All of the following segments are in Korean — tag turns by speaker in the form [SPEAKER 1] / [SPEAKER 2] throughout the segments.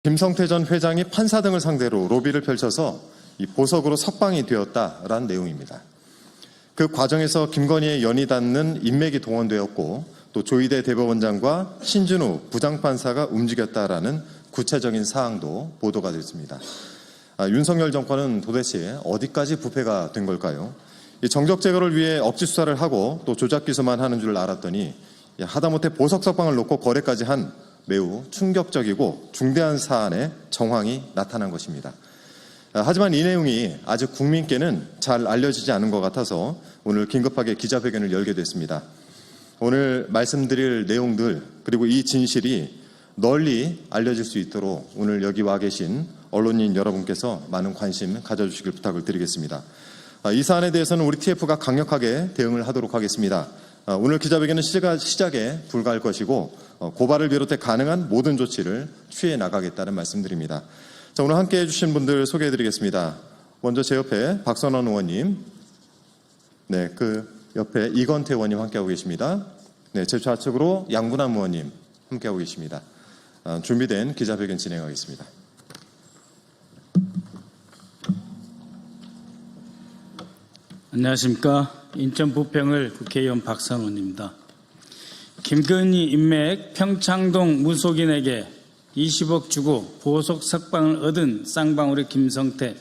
[SPEAKER 1] 김성태 전 회장이 판사 등을 상대로 로비를 펼쳐서 이 보석으로 석방이 되었다라는 내용입니다. 그 과정에서 김건희의 연이 닿는 인맥이 동원되었고 또 조희대 대법원장과 신준우 부장판사가 움직였다라는 구체적인 사항도 보도가 됐습니다. 윤석열 정권은 도대체 어디까지 부패가 된 걸까요? 이 정적 제거를 위해 억지 수사를 하고 또 조작 기소만 하는 줄 알았더니 하다못해 보석 석방을 놓고 거래까지 한 매우 충격적이고 중대한 사안의 정황이 나타난 것입니다. 하지만 이 내용이 아직 국민께는 잘 알려지지 않은 것 같아서 오늘 긴급하게 기자회견을 열게 됐습니다. 오늘 말씀드릴 내용들 그리고 이 진실이 널리 알려질 수 있도록 오늘 여기 와 계신 언론인 여러분께서 많은 관심 가져주시길 부탁을 드리겠습니다. 이 사안에 대해서는 우리 TF가 강력하게 대응을 하도록 하겠습니다. 오늘 기자회견은 시작에 불과할 것이고 고발을 비롯해 가능한 모든 조치를 취해 나가겠다는 말씀드립니다. 자, 오늘 함께해 주신 분들 소개해드리겠습니다. 먼저 제 옆에 박선원 의원님, 네, 그 옆에 이건태 의원님 함께하고 계십니다. 네, 제 좌측으로 양분남 의원님 함께하고 계십니다. 준비된 기자회견 진행하겠습니다.
[SPEAKER 2] 안녕하십니까. 인천 부평을 국회의원 박선원입니다. 김건희 인맥 평창동 무속인에게 20억 주고 보석 석방을 얻은 쌍방울의 김성태.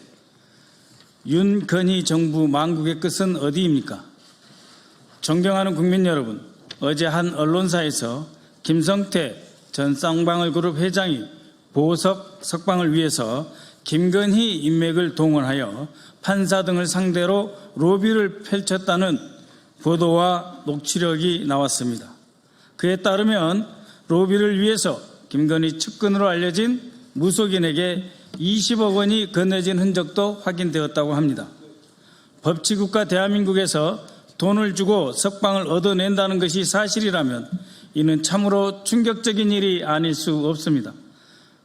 [SPEAKER 2] 윤건희 정부 망국의 끝은 어디입니까? 존경하는 국민 여러분, 어제 한 언론사에서 김성태 전 쌍방울 그룹 회장이 보석 석방을 위해서 김건희 인맥을 동원하여 판사 등을 상대로 로비를 펼쳤다는 보도와 녹취록이 나왔습니다. 그에 따르면 로비를 위해서 김건희 측근으로 알려진 무속인에게 20억 원이 건네진 흔적도 확인되었다고 합니다. 법치국가 대한민국에서 돈을 주고 석방을 얻어낸다는 것이 사실이라면 이는 참으로 충격적인 일이 아닐 수 없습니다.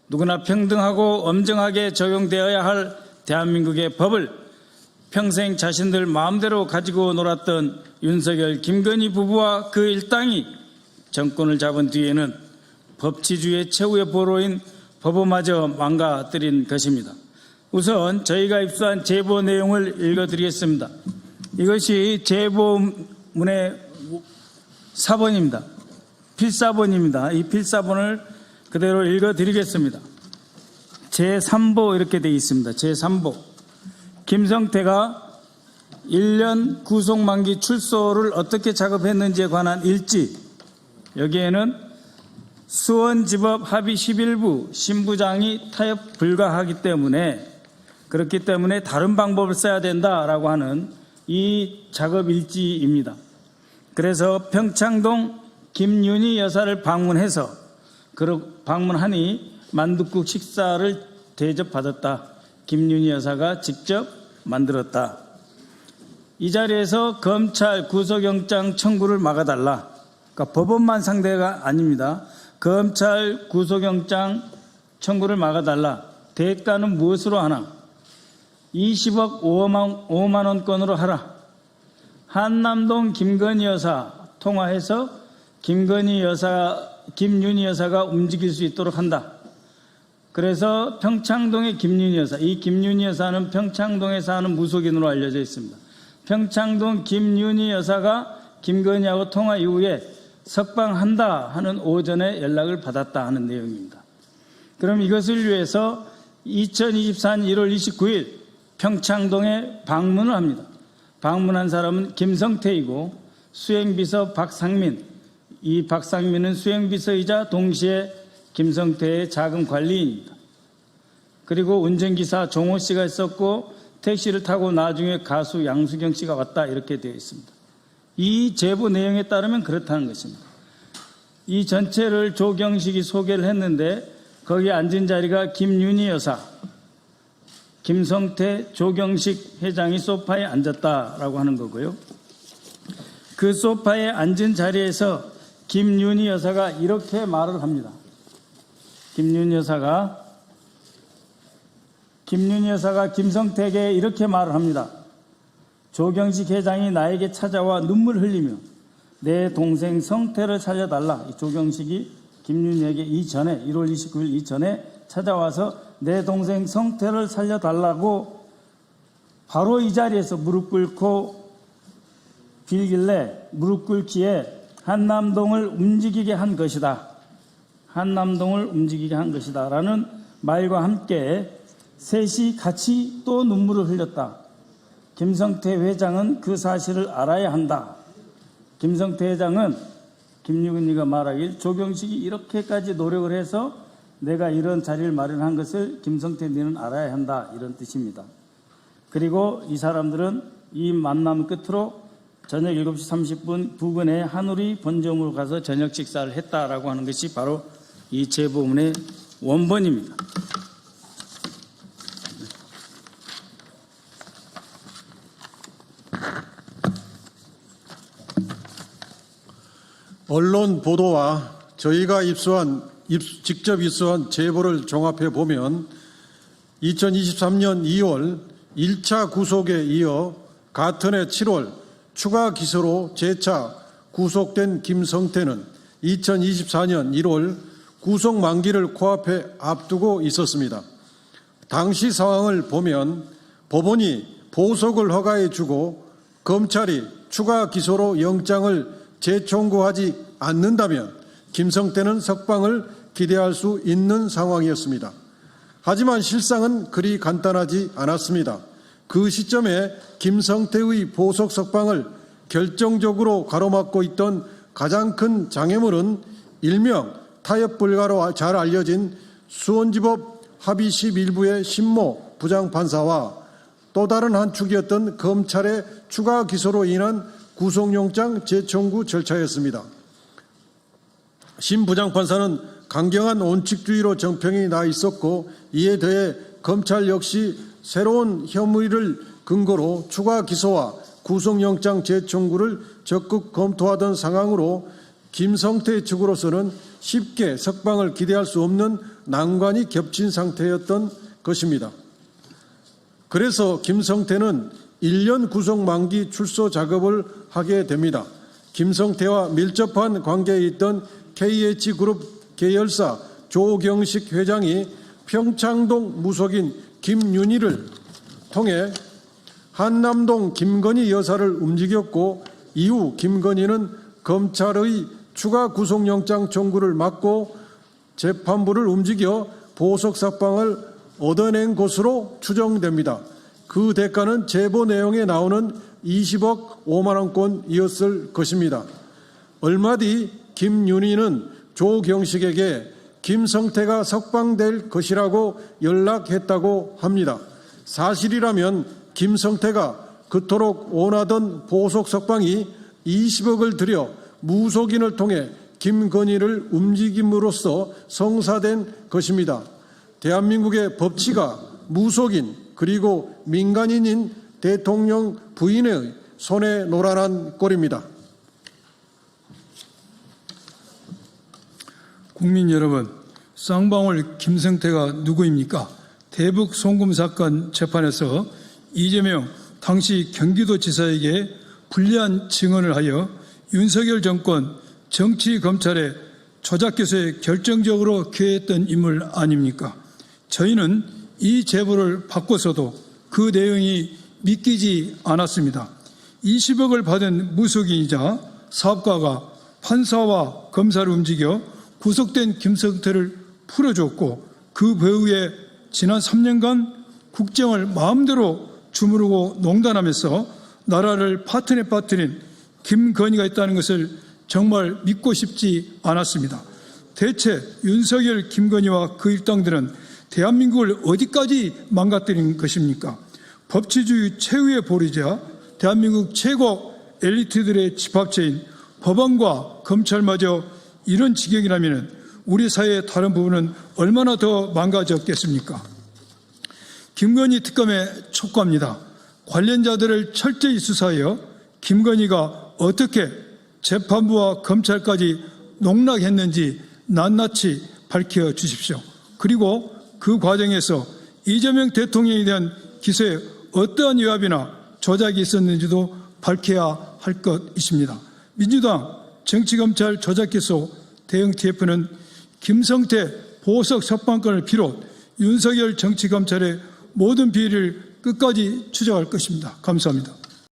[SPEAKER 2] 누구나 평등하고 엄정하게 적용되어야 할 대한민국의 법을 평생 자신들 마음대로 가지고 놀았던 윤석열, 김건희 부부와 그 일당이 정권을 잡은 뒤에는 법치주의 최후의 보루인 법원마저 망가뜨린 것입니다. 우선 저희가 입수한 제보 내용을 읽어드리겠습니다. 이것이 제보문의 사본입니다. 필사본입니다. 이 필사본을 그대로 읽어드리겠습니다. 제3보 이렇게 되어 있습니다. 제3보. 김성태가 1년 구속만기 출소를 어떻게 작업했는지에 관한 일지. 여기에는 수원지법 합의 11부 신부장이 타협 불가하기 때문에 그렇기 때문에 다른 방법을 써야 된다라고 하는 이 작업 일지입니다. 그래서 평창동 김윤희 여사를 방문하니 만둣국 식사를 대접받았다. 김윤희 여사가 직접 만들었다. 이 자리에서 검찰 구속영장 청구를 막아달라. 그러니까 법원만 상대가 아닙니다. 검찰 구속영장 청구를 막아달라. 대가는 무엇으로 하나? 20억 5만 원권으로 하라. 한남동 김건희 여사 통화해서 김윤희 여사가 움직일 수 있도록 한다. 그래서 평창동의 김윤희 여사, 이 김윤희 여사는 평창동에 사는 무속인으로 알려져 있습니다. 평창동 김윤희 여사가 김건희하고 통화 이후에 석방한다 하는 오전에 연락을 받았다 하는 내용입니다. 그럼 이것을 위해서 2024년 1월 29일 평창동에 방문을 합니다. 방문한 사람은 김성태이고 수행비서 박상민, 이 박상민은 수행비서이자 동시에 김성태의 자금 관리인입니다. 그리고 운전기사 종호 씨가 있었고 택시를 타고 나중에 가수 양수경 씨가 왔다 이렇게 되어 있습니다. 이 제보 내용에 따르면 그렇다는 것입니다. 이 전체를 조경식이 소개를 했는데 거기에 앉은 자리가 김윤희 여사, 김성태, 조경식 회장이 소파에 앉았다라고 하는 거고요. 그 소파에 앉은 자리에서 김윤희 여사가 이렇게 말을 합니다. 김윤희 여사가 김성태에게 이렇게 말을 합니다. 조경식 회장이 나에게 찾아와 눈물 흘리며 내 동생 성태를 살려달라. 조경식이 김윤희에게 이전에 1월 29일 이전에 찾아와서 내 동생 성태를 살려달라고 바로 이 자리에서 무릎 꿇고 빌길래 무릎 꿇기에 한남동을 움직이게 한 것이다. 한남동을 움직이게 한 것이다. 라는 말과 함께 셋이 같이 또 눈물을 흘렸다. 김성태 회장은 그 사실을 알아야 한다. 김성태 회장은 김유근이가 말하길 조경식이 이렇게까지 노력을 해서 내가 이런 자리를 마련한 것을 김성태 너는 알아야 한다. 이런 뜻입니다. 그리고 이 사람들은 이 만남 끝으로 저녁 7시 30분 부근의 한우리 본점으로 가서 저녁 식사를 했다라고 하는 것이 바로 이 제보문의 원본입니다.
[SPEAKER 3] 언론 보도와 저희가 직접 입수한 제보를 종합해 보면 2023년 2월 1차 구속에 이어 같은 해 7월 추가 기소로 재차 구속된 김성태는 2024년 1월 구속 만기를 코앞에 앞두고 있었습니다. 당시 상황을 보면 법원이 보석을 허가해 주고 검찰이 추가 기소로 영장을 재청구하지 않는다면 김성태는 석방을 기대할 수 있는 상황이었습니다. 하지만 실상은 그리 간단하지 않았습니다. 그 시점에 김성태의 보석 석방을 결정적으로 가로막고 있던 가장 큰 장애물은 일명 타협 불가로 잘 알려진 수원지법 합의실 일부의 신모 부장판사와 또 다른 한 축이었던 검찰의 추가 기소로 인한 구속영장 재청구 절차였습니다. 신 부장판사는 강경한 원칙주의로 정평이 나 있었고 이에 더해 검찰 역시 새로운 혐의를 근거로 추가 기소와 구속영장 재청구를 적극 검토하던 상황으로 김성태 측으로서는 쉽게 석방을 기대할 수 없는 난관이 겹친 상태였던 것입니다. 그래서 김성태는 1년 구속 만기 출소 작업을 하게 됩니다. 김성태와 밀접한 관계에 있던 KH그룹 계열사 조경식 회장이 평창동 무속인 김윤희를 통해 한남동 김건희 여사를 움직였고 이후 김건희는 검찰의 추가 구속영장 청구를 막고 재판부를 움직여 보석 석방을 얻어낸 것으로 추정됩니다. 그 대가는 제보 내용에 나오는 20억 5만 원권이었을 것입니다. 얼마 뒤 김윤희는 조경식에게 김성태가 석방될 것이라고 연락했다고 합니다. 사실이라면 김성태가 그토록 원하던 보석 석방이 20억을 들여 무속인을 통해 김건희를 움직임으로써 성사된 것입니다. 대한민국의 법치가 무속인 그리고 민간인인 대통령 부인의 손에 노란한 꼴입니다.
[SPEAKER 4] 국민 여러분, 쌍방울 김성태가 누구입니까? 대북 송금 사건 재판에서 이재명 당시 경기도지사에게 불리한 증언을 하여 윤석열 정권 정치검찰의 조작기소에 결정적으로 기여했던 인물 아닙니까? 저희는 이 제보를 받고서도 그 내용이 믿기지 않았습니다. 20억을 받은 무속인이자 사업가가 판사와 검사를 움직여 구속된 김성태를 풀어줬고 그 배후에 지난 3년간 국정을 마음대로 주무르고 농단하면서 나라를 파탄에 빠뜨린 김건희가 있다는 것을 정말 믿고 싶지 않았습니다. 대체 윤석열, 김건희와 그 일당들은 대한민국을 어디까지 망가뜨린 것입니까? 법치주의 최후의 보루자 대한민국 최고 엘리트들의 집합체인 법원과 검찰마저 이런 지경이라면 우리 사회의 다른 부분은 얼마나 더 망가졌겠습니까? 김건희 특검에 촉구합니다. 관련자들을 철저히 수사하여 김건희가 어떻게 재판부와 검찰까지 농락했는지 낱낱이 밝혀주십시오. 그리고 그 과정에서 이재명 대통령에 대한 기소에 어떠한 위압이나 조작이 있었는지도 밝혀야 할 것입니다. 민주당 정치검찰 조작기소 대응 TF는 김성태 보석 석방건을 비롯 윤석열 정치검찰의 모든 비리를 끝까지 추적할 것입니다. 감사합니다.